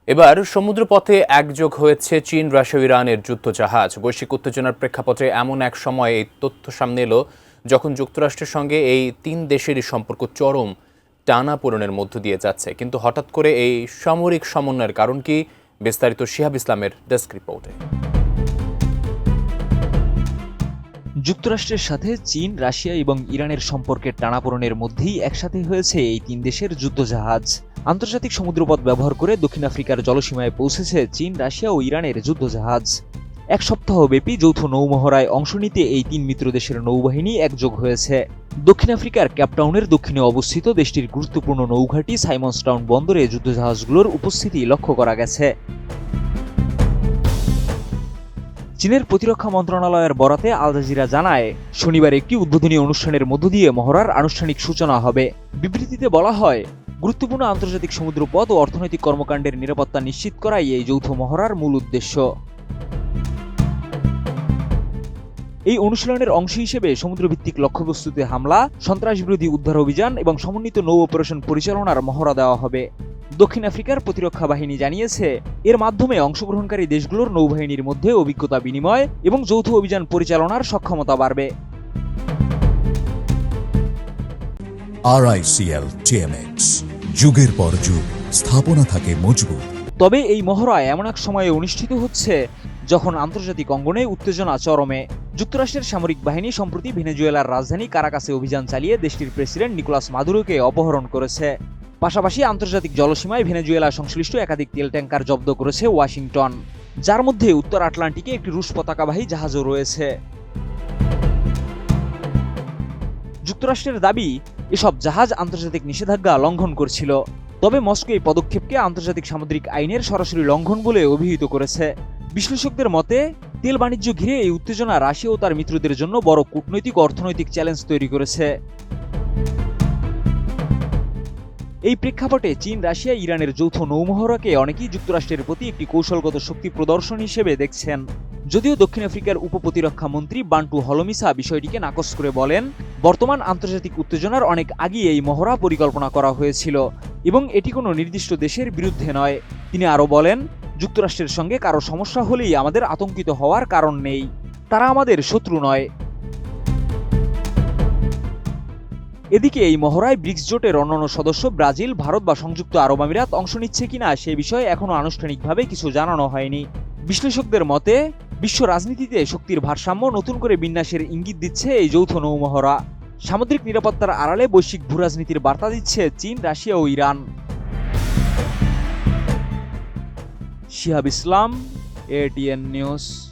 এবার সমুদ্রপথে একযোগ হয়েছে চীন, রাশিয়া ও ইরানের যুদ্ধজাহাজ। বৈশ্বিক উত্তেজনার প্রেক্ষাপটে এমন এক সময় এই তথ্য সামনে এলো যখন যুক্তরাষ্ট্রের সঙ্গে এই তিন দেশেরই সম্পর্ক চরম টানাপোড়েনের মধ্য দিয়ে যাচ্ছে। কিন্তু হঠাৎ করে এই সামরিক সমন্বয়ের কারণ কি? বিস্তারিত শিহাব ইসলামের ডেস্ক রিপোর্টে। যুক্তরাষ্ট্রের সাথে চীন, রাশিয়া এবং ইরানের সম্পর্কের টানাপোড়েনের মধ্যেই একসাথে হয়েছে এই তিন দেশের যুদ্ধজাহাজ। আন্তর্জাতিক সমুদ্রপথ ব্যবহার করে দক্ষিণ আফ্রিকার জলসীমায় পৌঁছেছে চীন, রাশিয়া ও ইরানের যুদ্ধজাহাজ। এক সপ্তাহব্যাপী যৌথ নৌমহড়ায় অংশ নিতে এই তিন মিত্র দেশের নৌবাহিনী একযোগ হয়েছে। দক্ষিণ আফ্রিকার ক্যাপটাউনের দক্ষিণে অবস্থিত দেশটির গুরুত্বপূর্ণ নৌঘাঁটি সাইমন্সটাউন বন্দরে যুদ্ধজাহাজগুলোর উপস্থিতি লক্ষ্য করা গেছে। চীনের প্রতিরক্ষা মন্ত্রণালয়ের বরাতে আল জাজিরা জানায়, শনিবার একটি উদ্বোধনী অনুষ্ঠানের মধ্য দিয়ে মহড়ার আনুষ্ঠানিক সূচনা হবে। বিবৃতিতে বলা হয়, গুরুত্বপূর্ণ আন্তর্জাতিক সমুদ্রপথ ও অর্থনৈতিক কর্মকাণ্ডের নিরাপত্তা নিশ্চিত করাই এই যৌথ মহড়ার মূল উদ্দেশ্য। এই অনুশীলনের অংশ হিসেবে সমুদ্রভিত্তিক লক্ষ্যবস্তুতে হামলা, সন্ত্রাসবিরোধী উদ্ধার অভিযান এবং সমন্বিত নৌ অপারেশন পরিচালনার মহড়া দেওয়া হবে। দক্ষিণ আফ্রিকার প্রতিরক্ষা বাহিনী জানিয়েছে, এর মাধ্যমে অংশগ্রহণকারী দেশগুলোর নৌবাহিনীর মধ্যে অভিজ্ঞতা বিনিময় এবং যৌথ অভিযান পরিচালনার সক্ষমতা বাড়বে। RICL TMX, যুগের পর যুগ স্থাপনা থাকে মজবুত। তবে এই মহড়া এমন এক সময়ে অনুষ্ঠিত হচ্ছে যখন আন্তর্জাতিক অঙ্গনে উত্তেজনা চরমে। যুক্তরাষ্ট্রের সামরিক বাহিনী সম্প্রতি ভেনেজুয়েলার রাজধানী কারাকাসে অভিযান চালিয়ে দেশটির প্রেসিডেন্ট নিকোলাস মাদুরোকে অপহরণ করেছে। পাশাপাশি আন্তর্জাতিক জলসীমায় ভেনেজুয়েলা সংশ্লিষ্ট একাধিক তেল ট্যাঙ্কার জব্দ করেছে ওয়াশিংটন, যার মধ্যে উত্তর আটলান্টিকে একটি রুশ পতাকাবাহী জাহাজও রয়েছে। যুক্তরাষ্ট্রের দাবি, এসব জাহাজ আন্তর্জাতিক নিষেধাজ্ঞা লঙ্ঘন করছিল। তবে মস্কো এই পদক্ষেপকে আন্তর্জাতিক সামুদ্রিক আইনের সরাসরি লঙ্ঘন বলে অভিহিত করেছে। বিশ্লেষকদের মতে, তেল বাণিজ্য ঘিরে এই উত্তেজনা রাশিয়া ও তার মিত্রদের জন্য বড় কূটনৈতিক ও অর্থনৈতিক চ্যালেঞ্জ তৈরি করেছে। এই প্রেক্ষাপটে চীন, রাশিয়া, ইরানের যৌথ নৌমহড়াকে অনেকেই যুক্তরাষ্ট্রের প্রতি একটি কৌশলগত শক্তি প্রদর্শন হিসেবে দেখছেন। যদিও দক্ষিণ আফ্রিকার উপপ্রতিরক্ষা মন্ত্রী বান্টু হলমিসা বিষয়টিকে নাকচ করে বলেন, বর্তমান আন্তর্জাতিক উত্তেজনার অনেক আগেই এই মহড়া পরিকল্পনা করা হয়েছিল এবং এটি কোনো নির্দিষ্ট দেশের বিরুদ্ধে নয়। তিনি আরও বলেন, যুক্তরাষ্ট্রের সঙ্গে কারো সমস্যা হলেই আমাদের আতঙ্কিত হওয়ার কারণ নেই, তারা আমাদের শত্রু নয়। এদিকে এই মহড়ায় ব্রিক্স জোটের অন্যান্য সদস্য ব্রাজিল, ভারত বা সংযুক্ত আরব আমিরাত অংশ নিচ্ছে কিনা সে বিষয়ে এখনও আনুষ্ঠানিকভাবে কিছু জানানো হয়নি। বিশ্লেষকদের মতে, বিশ্ব রাজনীতিতে শক্তির ভারসাম্য নতুন করে বিন্যাসের ইঙ্গিত দিচ্ছে এই যৌথ নৌমহড়া। সামুদ্রিক নিরাপত্তার আড়ালে বৈশ্বিক ভূরাজনীতির বার্তা দিচ্ছে চীন, রাশিয়া ও ইরান। শিহাব ইসলাম, ATN নিউজ।